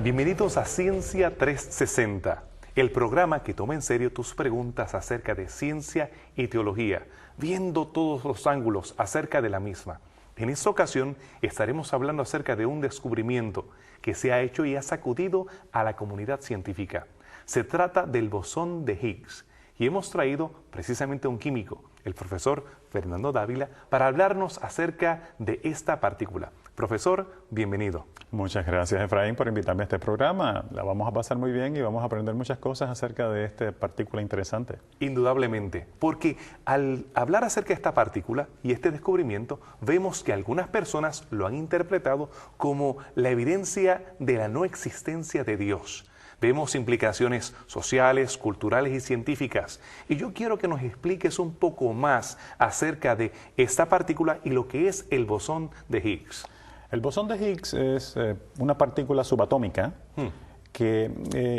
Bienvenidos a Ciencia 360, el programa que toma en serio tus preguntas acerca de ciencia y teología, viendo todos los ángulos acerca de la misma. En esta ocasión estaremos hablando acerca de un descubrimiento que se ha hecho y ha sacudido a la comunidad científica. Se trata del bosón de Higgs y hemos traído precisamente a un químico, el profesor Fernando Dávila, para hablarnos acerca de esta partícula. Profesor, bienvenido. Muchas gracias, Efraín, por invitarme a este programa. La vamos a pasar muy bien y vamos a aprender muchas cosas acerca de esta partícula interesante. Indudablemente, porque al hablar acerca de esta partícula y este descubrimiento, vemos que algunas personas lo han interpretado como la evidencia de la no existencia de Dios. Vemos implicaciones sociales, culturales y científicas. Y yo quiero que nos expliques un poco más acerca de esta partícula y lo que es el bosón de Higgs. El bosón de Higgs es una partícula subatómica que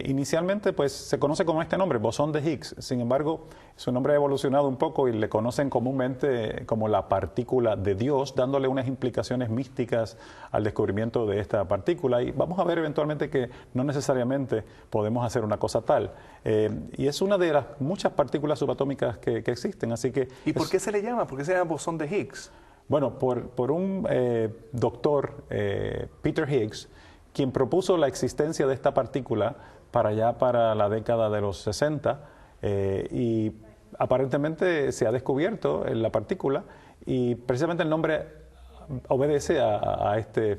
inicialmente pues, se conoce como este nombre, bosón de Higgs. Sin embargo, su nombre ha evolucionado un poco y le conocen comúnmente como la partícula de Dios, dándole unas implicaciones místicas al descubrimiento de esta partícula. Y vamos a ver eventualmente que no necesariamente podemos hacer una cosa tal. Y es una de las muchas partículas subatómicas que existen. Así que ¿Y por qué se le llama? ¿Por qué se llama bosón de Higgs? Bueno, por un doctor, Peter Higgs, quien propuso la existencia de esta partícula para la década de los 60 y aparentemente se ha descubierto la partícula y precisamente el nombre obedece a este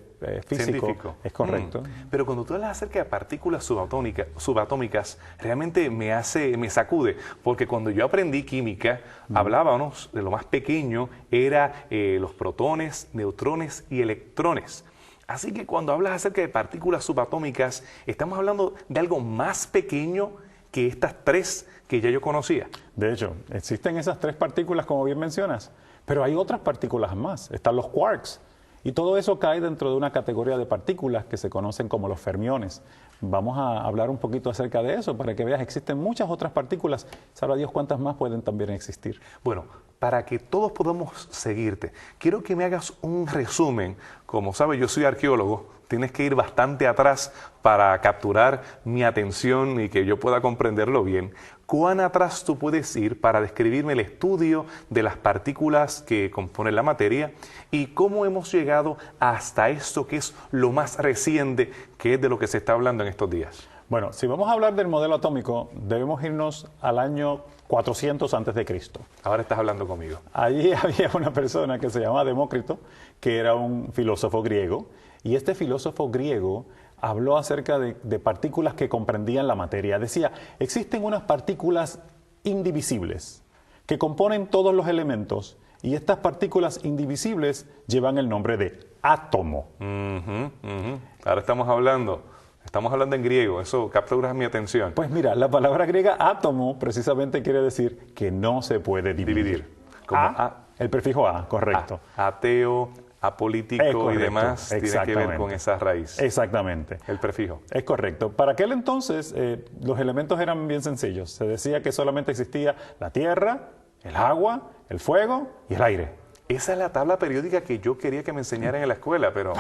físico. Científico. Es correcto. Pero cuando tú hablas acerca de partículas subatómicas, realmente me sacude, porque cuando yo aprendí química, hablábamos de lo más pequeño, era los protones, neutrones y electrones. Así que cuando hablas acerca de partículas subatómicas, estamos hablando de algo más pequeño que estas tres que ya yo conocía. De hecho, existen esas tres partículas, como bien mencionas, pero hay otras partículas más. Están los quarks. Y todo eso cae dentro de una categoría de partículas que se conocen como los fermiones. Vamos a hablar un poquito acerca de eso para que veas, existen muchas otras partículas. Sabrá Dios cuántas más pueden también existir. Bueno, para que todos podamos seguirte, quiero que me hagas un resumen. Como sabes, yo soy arqueólogo, tienes que ir bastante atrás para capturar mi atención y que yo pueda comprenderlo bien. ¿Cuán atrás tú puedes ir para describirme el estudio de las partículas que componen la materia y cómo hemos llegado hasta esto que es lo más reciente, que es de lo que se está hablando en estos días? Bueno, si vamos a hablar del modelo atómico, debemos irnos al año 400 antes de Cristo. Ahora estás hablando conmigo. Allí había una persona que se llamaba Demócrito, que era un filósofo griego, y este filósofo griego habló acerca de partículas que comprendían la materia. Decía, existen unas partículas indivisibles que componen todos los elementos y estas partículas indivisibles llevan el nombre de átomo. Ahora estamos hablando en griego, eso captura mi atención. Pues mira, la palabra griega átomo precisamente quiere decir que no se puede dividir. Como el prefijo a, correcto. Ateo, apolítico correcto, y demás, tiene que ver con esa raíz. Exactamente. El prefijo. Es correcto. Para aquel entonces, los elementos eran bien sencillos. Se decía que solamente existía la tierra, el agua, el fuego y el aire. Esa es la tabla periódica que yo quería que me enseñaran en la escuela, pero...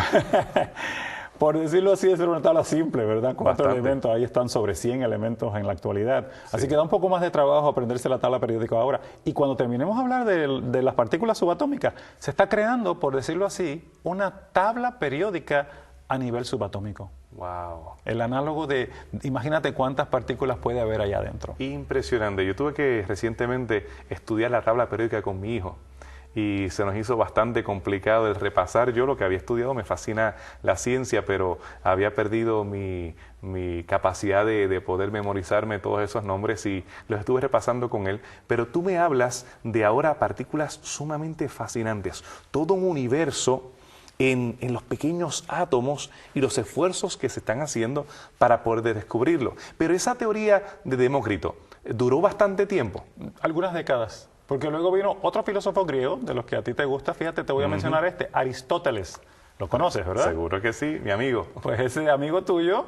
Por decirlo así, es una tabla simple, ¿verdad? 4 Bastante. elementos, ahí están sobre 100 elementos en la actualidad. Así que da un poco más de trabajo aprenderse la tabla periódica ahora. Y cuando terminemos de hablar de las partículas subatómicas, se está creando, por decirlo así, una tabla periódica a nivel subatómico. Wow. El análogo de, imagínate cuántas partículas puede haber allá adentro. Impresionante. Yo tuve que recientemente estudiar la tabla periódica con mi hijo. Y se nos hizo bastante complicado el repasar. Yo lo que había estudiado, me fascina la ciencia, pero había perdido mi capacidad de poder memorizarme todos esos nombres y los estuve repasando con él. Pero tú me hablas de ahora partículas sumamente fascinantes, todo un universo en los pequeños átomos y los esfuerzos que se están haciendo para poder descubrirlo. Pero esa teoría de Demócrito duró bastante tiempo. Algunas décadas. Porque luego vino otro filósofo griego, de los que a ti te gusta, fíjate, te voy a mencionar Aristóteles. Lo conoces, ¿verdad? Seguro que sí, mi amigo. Pues ese amigo tuyo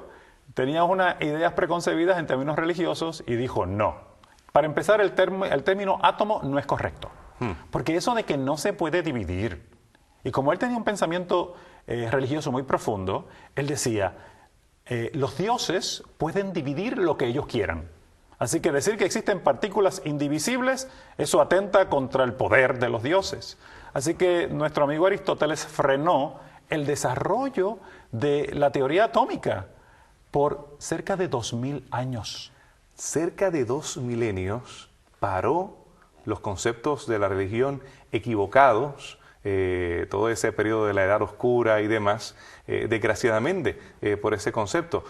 tenía unas ideas preconcebidas en términos religiosos y dijo no. Para empezar, el término átomo no es correcto. Porque eso de que no se puede dividir. Y como él tenía un pensamiento religioso muy profundo, él decía, los dioses pueden dividir lo que ellos quieran. Así que decir que existen partículas indivisibles, eso atenta contra el poder de los dioses. Así que nuestro amigo Aristóteles frenó el desarrollo de la teoría atómica por cerca de 2000 años. Cerca de 2 milenios paró los conceptos de la religión equivocados, todo ese periodo de la Edad Oscura y demás, desgraciadamente, por ese concepto.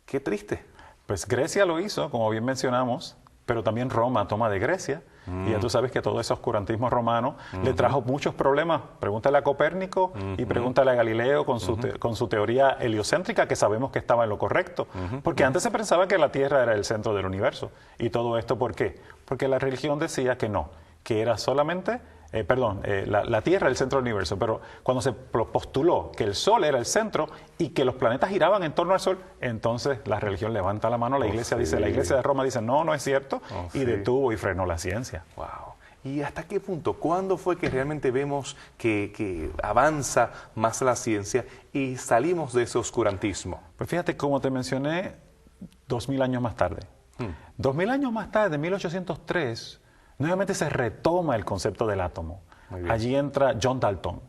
Qué triste. Pues Grecia lo hizo, como bien mencionamos, pero también Roma toma de Grecia. Y ya tú sabes que todo ese oscurantismo romano le trajo muchos problemas. Pregúntale a Copérnico y pregúntale a Galileo con su teoría heliocéntrica, que sabemos que estaba en lo correcto. Porque antes se pensaba que la Tierra era el centro del universo. ¿Y todo esto por qué? Porque la religión decía que no, que era solamente... la Tierra era el centro del universo, pero cuando se postuló que el Sol era el centro y que los planetas giraban en torno al Sol, entonces la religión levanta la mano, la Iglesia dice, la Iglesia de Roma dice, no, no es cierto, y detuvo y frenó la ciencia. Wow. ¿Y hasta qué punto? ¿Cuándo fue que realmente vemos que avanza más la ciencia y salimos de ese oscurantismo? Pues fíjate, como te mencioné, 2000 años más tarde. 2000 años más tarde, en 1803, nuevamente se retoma el concepto del átomo. Allí entra John Dalton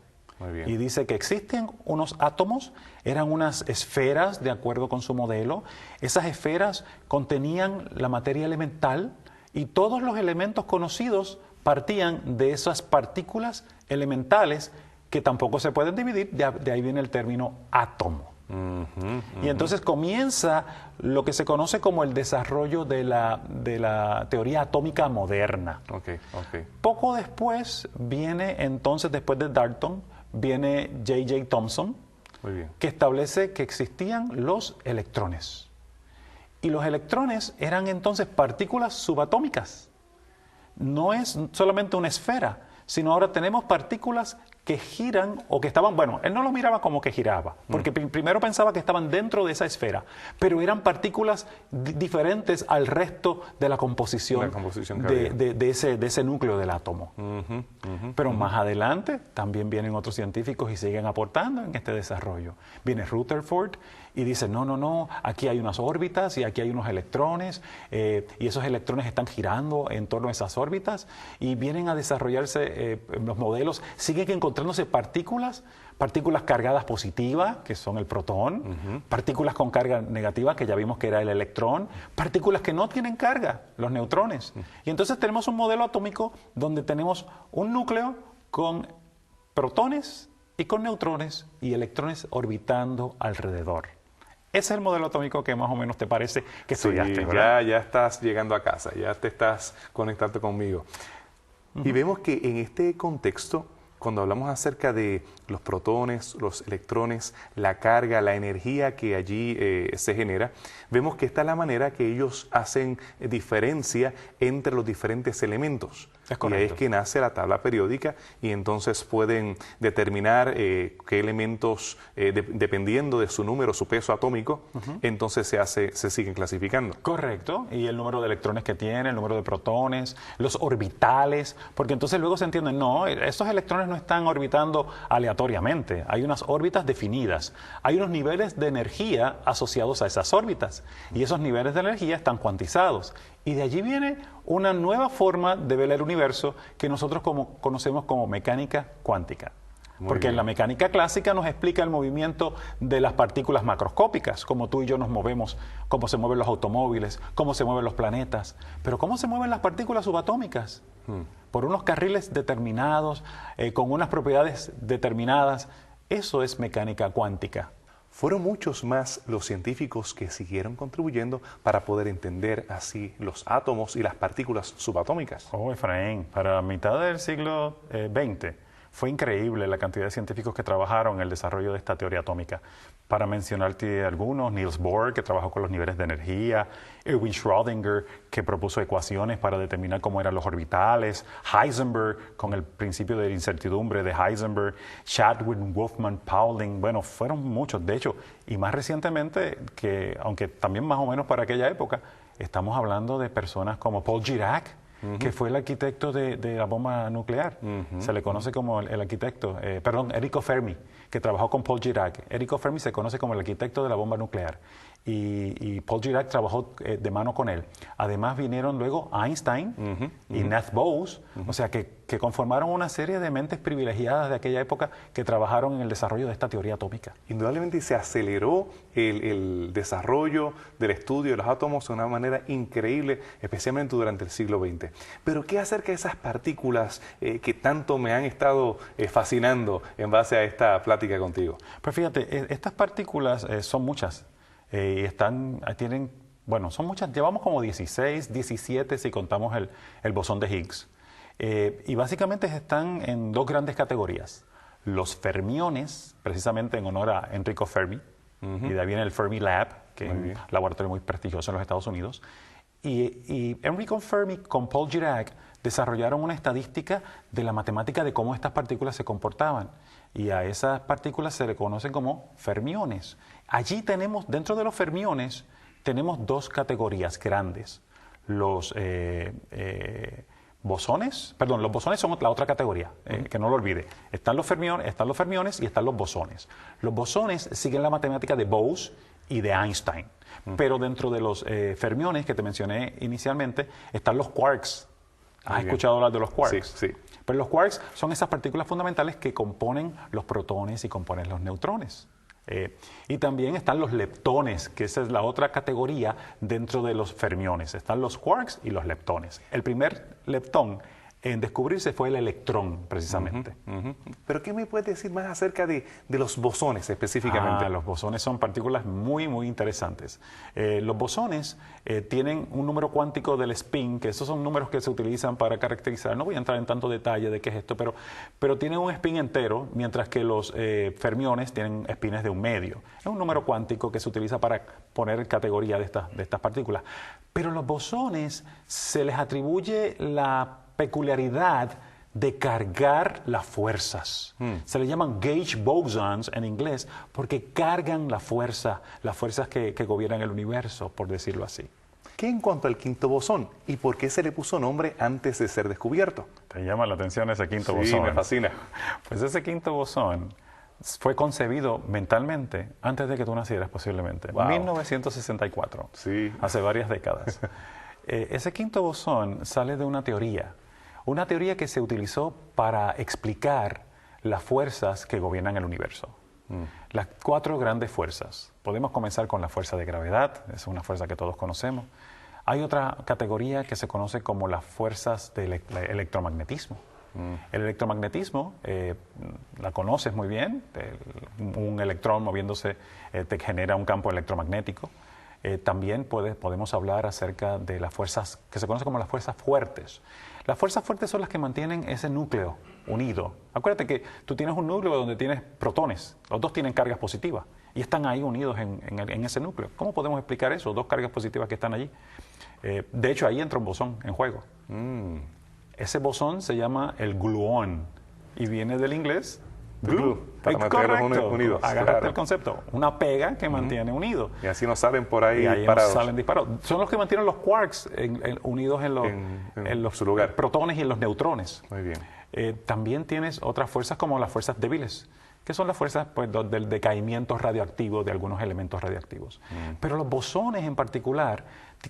y dice que existen unos átomos, eran unas esferas de acuerdo con su modelo. Esas esferas contenían la materia elemental y todos los elementos conocidos partían de esas partículas elementales que tampoco se pueden dividir, de ahí viene el término átomo. Y entonces comienza lo que se conoce como el desarrollo de la teoría atómica moderna. Poco después viene, entonces, después de Dalton, viene J.J. Thomson, que establece que existían los electrones. Y los electrones eran entonces partículas subatómicas. No es solamente una esfera, sino ahora tenemos partículas que giran o que estaban, bueno, él no lo miraba como que giraba, porque primero pensaba que estaban dentro de esa esfera, pero eran partículas diferentes al resto de la composición, de ese núcleo del átomo. Pero más adelante también vienen otros científicos y siguen aportando en este desarrollo. Viene Rutherford y dice, no, aquí hay unas órbitas y aquí hay unos electrones, y esos electrones están girando en torno a esas órbitas, y vienen a desarrollarse los modelos, siguen encontrándose partículas cargadas positivas, que son el protón, partículas con carga negativa, que ya vimos que era el electrón, partículas que no tienen carga, los neutrones. Y entonces tenemos un modelo atómico donde tenemos un núcleo con protones y con neutrones y electrones orbitando alrededor. Ese es el modelo atómico que más o menos te parece que estudiaste, ¿verdad? Ya estás llegando a casa, ya te estás conectando conmigo. Y vemos que en este contexto, cuando hablamos acerca de los protones, los electrones, la carga, la energía que allí se genera, vemos que esta es la manera que ellos hacen diferencia entre los diferentes elementos. Es correcto. Y ahí es que nace la tabla periódica y entonces pueden determinar qué elementos, dependiendo de su número, su peso atómico, entonces se siguen clasificando. Correcto, y el número de electrones que tiene, el número de protones, los orbitales, porque entonces luego se entiende, no, estos electrones no están orbitando aleatoriamente, hay unas órbitas definidas, hay unos niveles de energía asociados a esas órbitas, y esos niveles de energía están cuantizados. Y de allí viene una nueva forma de ver el universo que nosotros conocemos como mecánica cuántica. Porque en la mecánica clásica nos explica el movimiento de las partículas macroscópicas, como tú y yo nos movemos, cómo se mueven los automóviles, cómo se mueven los planetas. Pero ¿cómo se mueven las partículas subatómicas? Por unos carriles determinados, con unas propiedades determinadas. Eso es mecánica cuántica. Fueron muchos más los científicos que siguieron contribuyendo para poder entender así los átomos y las partículas subatómicas. Oh, Efraín, para mitad del siglo XX fue increíble la cantidad de científicos que trabajaron en el desarrollo de esta teoría atómica. Para mencionarte algunos, Niels Bohr, que trabajó con los niveles de energía, Erwin Schrödinger, que propuso ecuaciones para determinar cómo eran los orbitales, Heisenberg, con el principio de la incertidumbre de Heisenberg, Chadwick, Wolfman, Pauling, bueno, fueron muchos. De hecho, y más recientemente, que aunque también más o menos para aquella época, estamos hablando de personas como Paul Dirac, que fue el arquitecto de la bomba nuclear. Se le conoce como el arquitecto, Enrico Fermi, que trabajó con Paul Dirac. Enrico Fermi se conoce como el arquitecto de la bomba nuclear. Y Paul Dirac trabajó de mano con él. Además vinieron luego Einstein y Nath Bose, o sea que conformaron una serie de mentes privilegiadas de aquella época que trabajaron en el desarrollo de esta teoría atómica. Indudablemente se aceleró el desarrollo del estudio de los átomos de una manera increíble, especialmente durante el siglo XX. Pero ¿qué acerca de esas partículas que tanto me han estado fascinando en base a esta plática contigo? Pues fíjate, estas partículas son muchas. Son muchas, llevamos como 16, 17 si contamos el bosón de Higgs. Y básicamente están en dos grandes categorías. Los fermiones, precisamente en honor a Enrico Fermi, y de ahí viene el Fermi Lab, que es un laboratorio muy prestigioso en los Estados Unidos. Y Enrico Fermi con Paul Dirac desarrollaron una estadística de la matemática de cómo estas partículas se comportaban. Y a esas partículas se le conocen como fermiones. Allí tenemos, dentro de los fermiones, tenemos dos categorías grandes. Los bosones son la otra categoría, que no lo olvide. Están los fermiones y están los bosones. Los bosones siguen la matemática de Bose y de Einstein. Pero dentro de los fermiones que te mencioné inicialmente, están los quarks. ¿Has escuchado hablar de los quarks? Sí, sí. Pero los quarks son esas partículas fundamentales que componen los protones y componen los neutrones. Y también están los leptones, que esa es la otra categoría dentro de los fermiones. Están los quarks y los leptones. El primer leptón en descubrirse fue el electrón, precisamente. ¿Pero qué me puedes decir más acerca de los bosones específicamente? Los bosones son partículas muy, muy interesantes. Los bosones tienen un número cuántico del spin, que esos son números que se utilizan para caracterizar, no voy a entrar en tanto detalle de qué es esto, pero tienen un spin entero, mientras que los fermiones tienen spines de un medio. Es un número cuántico que se utiliza para poner categoría de estas partículas. Pero los bosones se les atribuye la peculiaridad de cargar las fuerzas. Se le llaman gauge bosons en inglés porque cargan las fuerzas que gobiernan el universo, por decirlo así. ¿Qué en cuanto al quinto bosón? ¿Y por qué se le puso nombre antes de ser descubierto? ¿Te llama la atención ese quinto bosón? Sí, me fascina. Pues ese quinto bosón fue concebido mentalmente antes de que tú nacieras posiblemente. Wow. 1964, sí. Hace varias décadas. Ese quinto bosón sale de una teoría que se utilizó para explicar las fuerzas que gobiernan el universo. Las 4 grandes fuerzas. Podemos comenzar con la fuerza de gravedad, es una fuerza que todos conocemos. Hay otra categoría que se conoce como las fuerzas del electromagnetismo. El electromagnetismo, la conoces muy bien, un electrón moviéndose te genera un campo electromagnético. También podemos hablar acerca de las fuerzas que se conocen como las fuerzas fuertes. Las fuerzas fuertes son las que mantienen ese núcleo unido. Acuérdate que tú tienes un núcleo donde tienes protones, los dos tienen cargas positivas y están ahí unidos en ese núcleo. ¿Cómo podemos explicar eso? Dos cargas positivas que están allí. De hecho, ahí entra un bosón en juego. Ese bosón se llama el gluón y viene del inglés glue, para mantenerlos unidos. Agarraste el concepto, una pega que mantiene unidos. Y así no salen por ahí disparados. Salen disparados. Son los que mantienen los quarks unidos en los protones y en los neutrones. Muy bien. También tienes otras fuerzas como las fuerzas débiles, que son las fuerzas del decaimiento radioactivo de algunos elementos radioactivos. Pero los bosones en particular,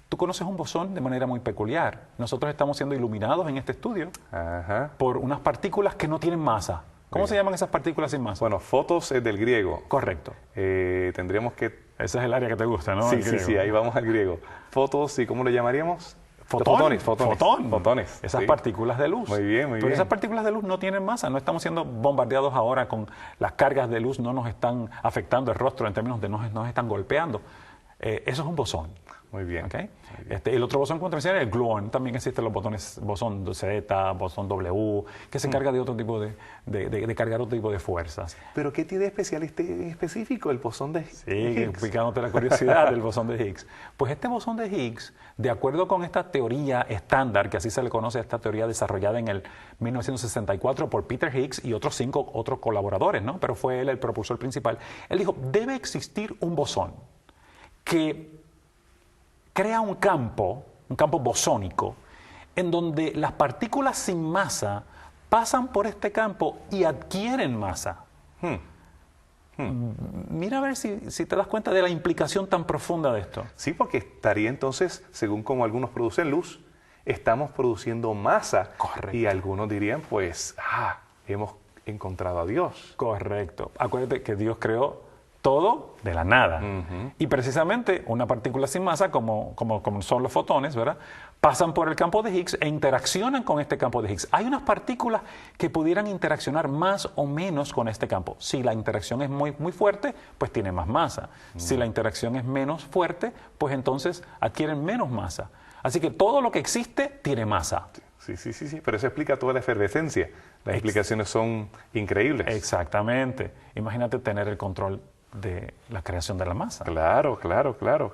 tú conoces un bosón de manera muy peculiar. Nosotros estamos siendo iluminados en este estudio por unas partículas que no tienen masa. ¿Cómo se llaman esas partículas sin masa? Bueno, fotos es del griego. Correcto. Tendríamos que... Ese es el área que te gusta, ¿no? Sí, ahí vamos al griego. Fotos, ¿y cómo lo llamaríamos? Fotones. Esas sí. Partículas de luz. Muy bien, muy bien. Pero esas partículas de luz no tienen masa, no estamos siendo bombardeados ahora con las cargas de luz, no nos están afectando el rostro en términos de nos están golpeando. Eso es un bosón. Muy bien. ¿Okay? El otro bosón, como te mencioné, el gluón. También existen los botones, bosón Z, bosón W, que se encarga de otro tipo de cargar otro tipo de fuerzas. ¿Pero qué tiene de especial específico el bosón de Higgs? Sí, picándote la curiosidad del bosón de Higgs. Pues este bosón de Higgs, de acuerdo con esta teoría estándar, que así se le conoce a esta teoría desarrollada en el 1964 por Peter Higgs y otros 5 otros colaboradores, ¿no? Pero fue él el propulsor principal. Él dijo, debe existir un bosón que crea un campo bosónico, en donde las partículas sin masa pasan por este campo y adquieren masa. Mira a ver si te das cuenta de la implicación tan profunda de esto. Sí, porque estaría entonces, según como algunos producen luz, estamos produciendo masa. Correcto. Y algunos dirían, pues, hemos encontrado a Dios. Correcto. Acuérdate que Dios creó todo de la nada. Y precisamente una partícula sin masa, como son los fotones, ¿verdad?, pasan por el campo de Higgs e interaccionan con este campo de Higgs. Hay unas partículas que pudieran interaccionar más o menos con este campo. Si la interacción es muy, muy fuerte, pues tiene más masa. Si la interacción es menos fuerte, pues entonces adquieren menos masa. Así que todo lo que existe tiene masa. Sí, pero eso explica toda la efervescencia. Las explicaciones son increíbles. Exactamente. Imagínate tener el control de la creación de la masa. Claro,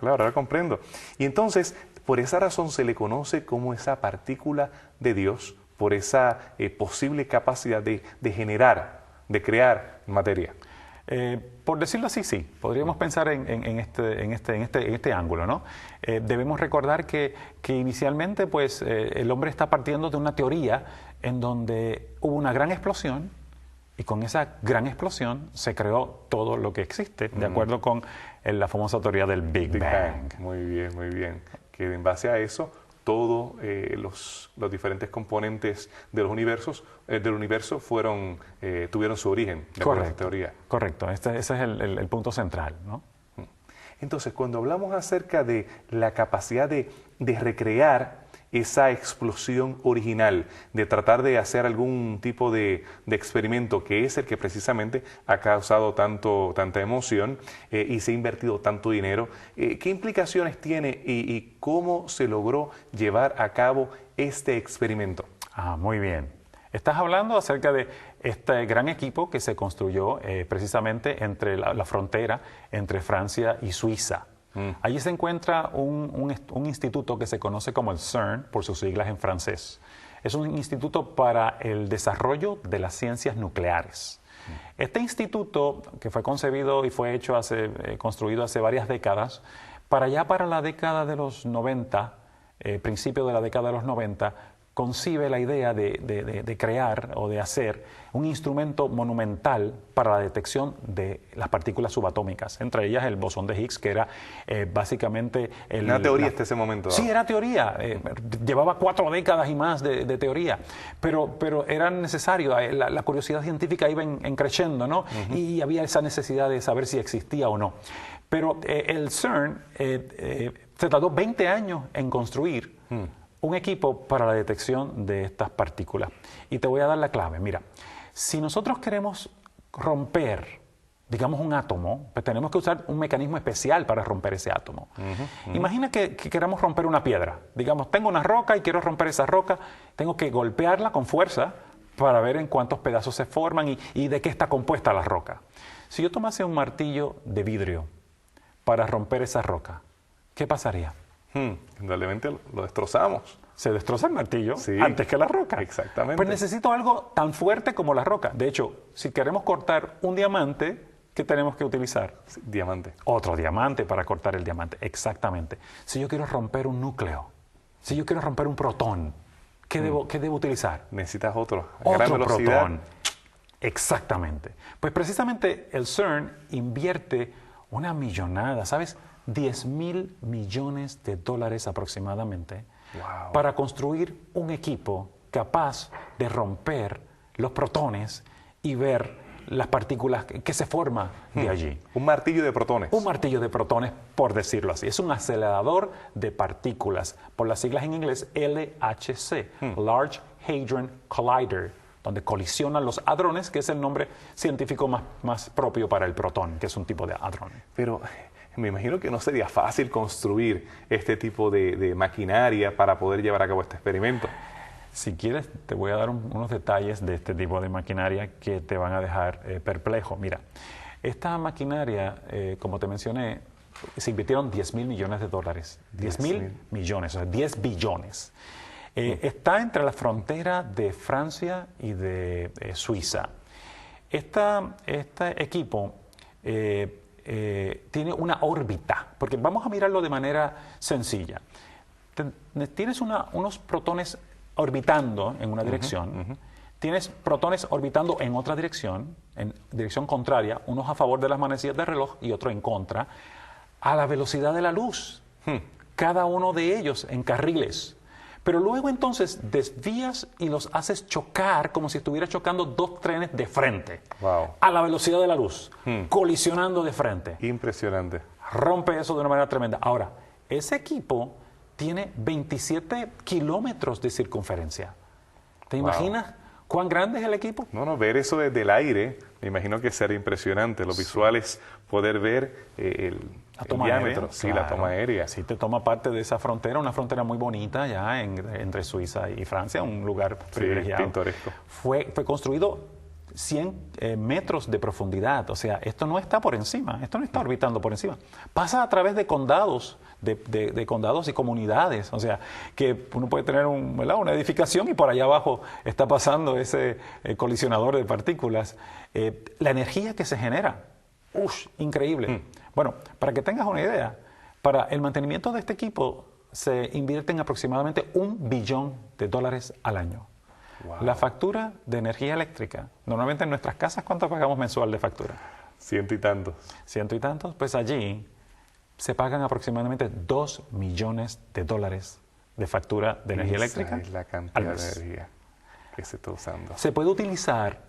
ahora comprendo. Y entonces, por esa razón se le conoce como esa partícula de Dios, por esa posible capacidad de generar, de crear materia. Por decirlo así, sí. Podríamos pensar en este ángulo, ¿no? Debemos recordar que inicialmente, pues, el hombre está partiendo de una teoría en donde hubo una gran explosión y con esa gran explosión se creó todo lo que existe, de acuerdo con la famosa teoría del Big Bang. Muy bien. Que en base a eso, todos los diferentes componentes de los del universo tuvieron su origen, de acuerdo a esta teoría. Correcto, ese es el punto central, ¿no? Entonces, cuando hablamos acerca de la capacidad de recrear esa explosión original, de tratar de hacer algún tipo de experimento que es el que precisamente ha causado tanta emoción y se ha invertido tanto dinero, ¿qué implicaciones tiene y cómo se logró llevar a cabo este experimento? Muy bien. Estás hablando acerca de este gran equipo que se construyó precisamente entre la frontera entre Francia y Suiza. Allí se encuentra un instituto que se conoce como el CERN, por sus siglas en francés. Es un instituto para el desarrollo de las ciencias nucleares. Este instituto, que fue concebido y fue construido hace varias décadas, para la década de los 90, principio de la década de los 90, concibe la idea de crear o de hacer un instrumento monumental para la detección de las partículas subatómicas, entre ellas el bosón de Higgs, que era básicamente... Una teoría hasta ese momento. Sí, era teoría. Llevaba 4 décadas y más de teoría, pero era necesario, la curiosidad científica iba creciendo, ¿no? Y había esa necesidad de saber si existía o no. Pero el CERN se tardó 20 años en construir un equipo para la detección de estas partículas. Y te voy a dar la clave. Mira, si nosotros queremos romper, digamos, un átomo, pues tenemos que usar un mecanismo especial para romper ese átomo. Imagina que queramos romper una piedra. Digamos, tengo una roca y quiero romper esa roca. Tengo que golpearla con fuerza para ver en cuántos pedazos se forman y de qué está compuesta la roca. Si yo tomase un martillo de vidrio para romper esa roca, ¿qué pasaría? Indudablemente lo destrozamos. Se destroza el martillo antes que la roca. Exactamente. Pues necesito algo tan fuerte como la roca. De hecho, si queremos cortar un diamante, ¿qué tenemos que utilizar? Diamante. Otro diamante para cortar el diamante. Exactamente. Si yo quiero romper un núcleo, si yo quiero romper un protón, ¿qué debo utilizar? Necesitas otro. Otro protón. Exactamente. Pues precisamente el CERN invierte una millonada, ¿sabes? 10.000 millones de dólares aproximadamente para construir un equipo capaz de romper los protones y ver las partículas que se forman de allí. Un martillo de protones. Un martillo de protones, por decirlo así. Es un acelerador de partículas, por las siglas en inglés LHC, Large Hadron Collider, donde colisionan los hadrones, que es el nombre científico más propio para el protón, que es un tipo de hadrón. Pero me imagino que no sería fácil construir este tipo de maquinaria para poder llevar a cabo este experimento. Si quieres, te voy a dar unos detalles de este tipo de maquinaria que te van a dejar perplejo. Mira, esta maquinaria, como te mencioné, se invirtieron 10.000 millones de dólares. 10.000 millones, o sea, 10 billones. Está entre la frontera de Francia y de Suiza. Este equipo tiene una órbita, porque vamos a mirarlo de manera sencilla. tienes unos protones orbitando en una dirección, tienes protones orbitando en otra dirección, en dirección contraria, unos a favor de las manecillas del reloj y otros en contra, a la velocidad de la luz, cada uno de ellos en carriles. Pero luego entonces desvías y los haces chocar como si estuvieras chocando dos trenes de frente, a la velocidad de la luz, colisionando de frente. Impresionante. Rompe eso de una manera tremenda. Ahora, ese equipo tiene 27 kilómetros de circunferencia. ¿Te imaginas cuán grande es el equipo? No, ver eso desde el aire, me imagino que será impresionante. Los visuales, poder ver el diámetro, aérea, sí, la toma aérea. Sí, te toma parte de esa frontera, una frontera muy bonita ya entre Suiza y Francia, un lugar privilegiado. Pintoresco. Fue construido 100 metros de profundidad, o sea, esto no está por encima, esto no está orbitando por encima. Pasa a través de condados, de condados y comunidades, o sea, que uno puede tener una edificación y por allá abajo está pasando ese colisionador de partículas. La energía que se genera, increíble. Bueno, para que tengas una idea, para el mantenimiento de este equipo se invierten aproximadamente $1 billón al año. La factura de energía eléctrica, normalmente en nuestras casas, ¿cuánto pagamos mensual de factura? 100 y tantos. 100 y tantos, pues allí se pagan aproximadamente $2 millones de factura de energía eléctrica. Es la cantidad de energía que se está usando. Se puede utilizar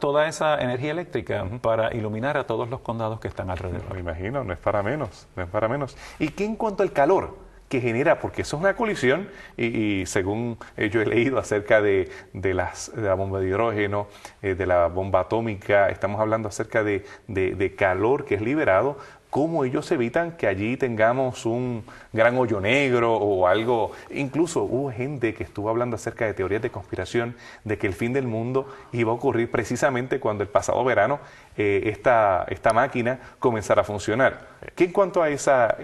toda esa energía eléctrica para iluminar a todos los condados que están alrededor. Me imagino, no es para menos, no es para menos. ¿Y qué en cuanto al calor que genera? Porque eso es una colisión y según yo he leído acerca de la bomba de hidrógeno, de la bomba atómica, estamos hablando acerca de calor que es liberado. ¿Cómo ellos evitan que allí tengamos un gran hoyo negro o algo? Incluso hubo gente que estuvo hablando acerca de teorías de conspiración de que el fin del mundo iba a ocurrir precisamente cuando el pasado verano esta máquina comenzara a funcionar. ¿Qué en cuanto a esa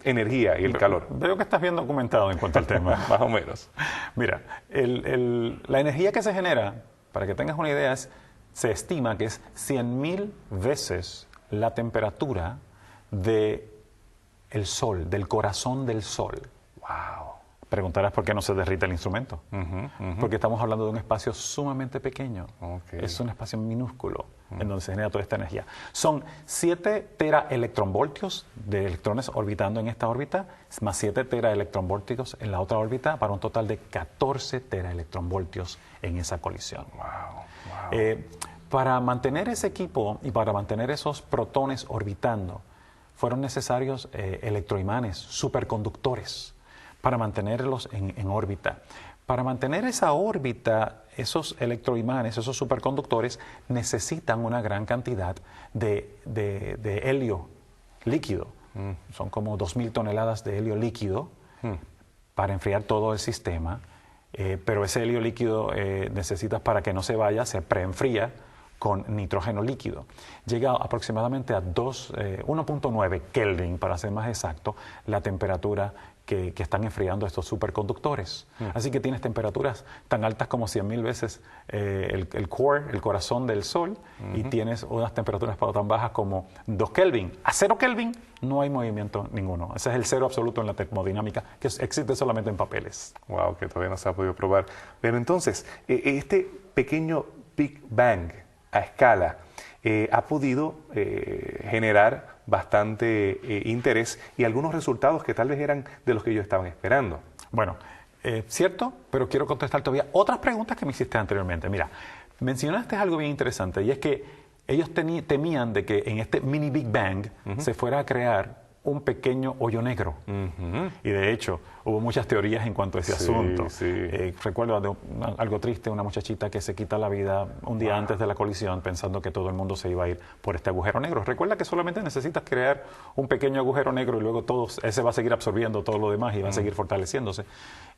energía y el calor? Veo que estás bien documentado en cuanto al tema. Más o menos. Mira, la energía que se genera, para que tengas una idea, se estima que es 100,000 veces la temperatura del Sol, del corazón del Sol. ¡Wow! Preguntarás por qué no se derrite el instrumento. Porque estamos hablando de un espacio sumamente pequeño. Es un espacio minúsculo en donde se genera toda esta energía. Son 7 teraelectronvoltios de electrones orbitando en esta órbita, más 7 teraelectronvoltios en la otra órbita, para un total de 14 teraelectronvoltios en esa colisión. Para mantener ese equipo y para mantener esos protones orbitando, fueron necesarios electroimanes, superconductores, para mantenerlos en órbita. Para mantener esa órbita, esos electroimanes, esos superconductores, necesitan una gran cantidad de helio líquido. Son como 2,000 toneladas de helio líquido para enfriar todo el sistema. Pero ese helio líquido necesitas, para que no se vaya, se preenfría con nitrógeno líquido. Llega aproximadamente a 1.9 Kelvin, para ser más exacto, la temperatura que están enfriando estos superconductores. Así que tienes temperaturas tan altas como 100,000 veces el core, el corazón del Sol, y tienes unas temperaturas tan bajas como 2 Kelvin. A 0 Kelvin no hay movimiento ninguno. Ese es el cero absoluto en la termodinámica, que existe solamente en papeles. Wow, que todavía no se ha podido probar. Pero entonces, este pequeño Big Bang a escala ha podido generar bastante interés y algunos resultados que tal vez eran de los que ellos estaban esperando. Bueno, cierto, pero quiero contestar todavía otras preguntas que me hiciste anteriormente. Mira, mencionaste algo bien interesante, y es que ellos temían de que en este mini Big Bang se fuera a crear un pequeño hoyo negro. Y de hecho, hubo muchas teorías en cuanto a ese asunto. Recuerdo algo triste, una muchachita que se quita la vida un día antes de la colisión pensando que todo el mundo se iba a ir por este agujero negro. Recuerda que solamente necesitas crear un pequeño agujero negro y luego ese va a seguir absorbiendo todo lo demás y va a seguir fortaleciéndose.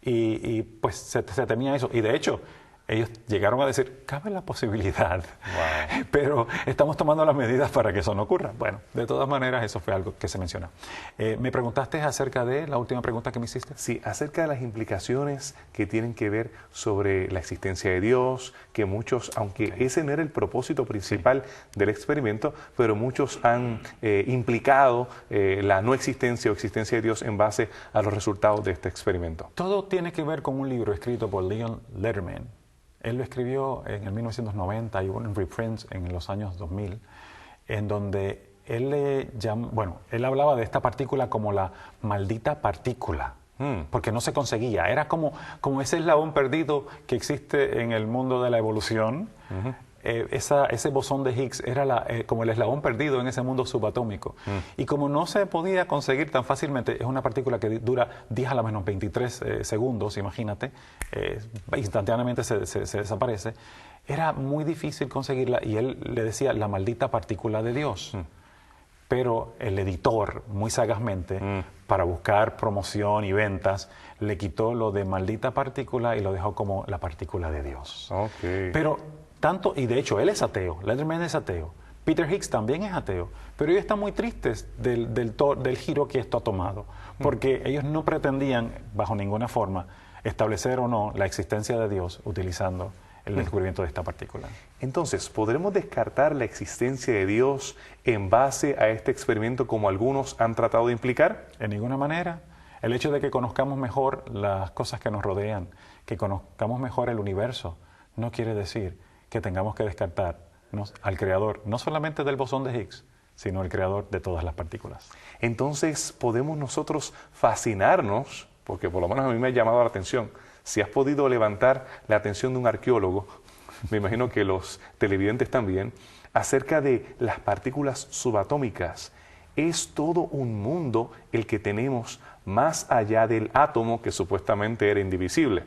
Y pues se temía eso. Y de hecho, ellos llegaron a decir, cabe la posibilidad, Wow. pero estamos tomando las medidas para que eso no ocurra. Bueno, de todas maneras, eso fue algo que se menciona. Me preguntaste acerca de la última pregunta que me hiciste. Sí, acerca de las implicaciones que tienen que ver sobre la existencia de Dios, que muchos, aunque ese no era el propósito principal del experimento, pero muchos han implicado la no existencia o existencia de Dios en base a los resultados de este experimento. Todo tiene que ver con un libro escrito por Leon Lederman. Él lo escribió en el 1990 y hubo un reprint en los años 2000, en donde él hablaba de esta partícula como la maldita partícula, porque no se conseguía. Era como ese eslabón perdido que existe en el mundo de la evolución. Ese bosón de Higgs era como el eslabón perdido en ese mundo subatómico. Y como no se podía conseguir tan fácilmente, es una partícula que dura 10 a la menos 23 segundos, imagínate, instantáneamente se desaparece, era muy difícil conseguirla y él le decía la maldita partícula de Dios. Pero el editor, muy sagazmente, para buscar promoción y ventas, le quitó lo de maldita partícula y lo dejó como la partícula de Dios. Okay. Pero tanto, y de hecho él es ateo, Lederman es ateo, Peter Higgs también es ateo, pero ellos están muy tristes del giro que esto ha tomado, porque ellos no pretendían, bajo ninguna forma, establecer o no la existencia de Dios utilizando el descubrimiento de esta partícula. Entonces, ¿podremos descartar la existencia de Dios en base a este experimento como algunos han tratado de implicar? En ninguna manera. El hecho de que conozcamos mejor las cosas que nos rodean, que conozcamos mejor el universo, no quiere decir que tengamos que descartarnos al creador, no solamente del bosón de Higgs, sino el creador de todas las partículas. Entonces, podemos nosotros fascinarnos, porque por lo menos a mí me ha llamado la atención, si has podido levantar la atención de un arqueólogo, me imagino que los televidentes también, acerca de las partículas subatómicas. Es todo un mundo el que tenemos más allá del átomo que supuestamente era indivisible.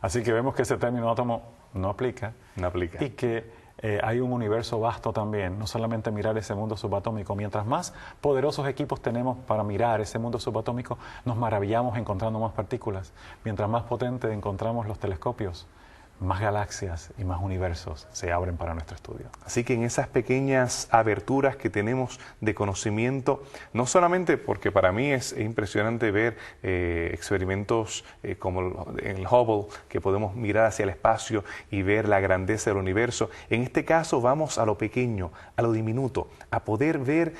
Así que vemos que ese término átomo no aplica. No aplica. Y que hay un universo vasto también, no solamente mirar ese mundo subatómico. Mientras más poderosos equipos tenemos para mirar ese mundo subatómico, nos maravillamos encontrando más partículas. Mientras más potentes encontramos los telescopios, más galaxias y más universos se abren para nuestro estudio. Así que en esas pequeñas aberturas que tenemos de conocimiento, no solamente porque para mí es impresionante ver experimentos como en el Hubble, que podemos mirar hacia el espacio y ver la grandeza del universo, en este caso vamos a lo pequeño, a lo diminuto, a poder ver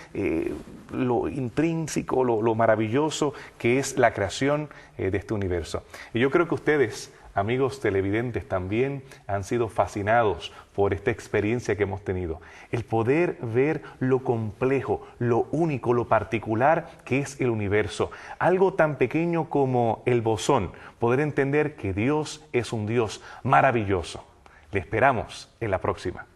lo intrínseco, lo maravilloso que es la creación de este universo. Y yo creo que ustedes, amigos televidentes, también han sido fascinados por esta experiencia que hemos tenido. El poder ver lo complejo, lo único, lo particular que es el universo. Algo tan pequeño como el bosón. Poder entender que Dios es un Dios maravilloso. Le esperamos en la próxima.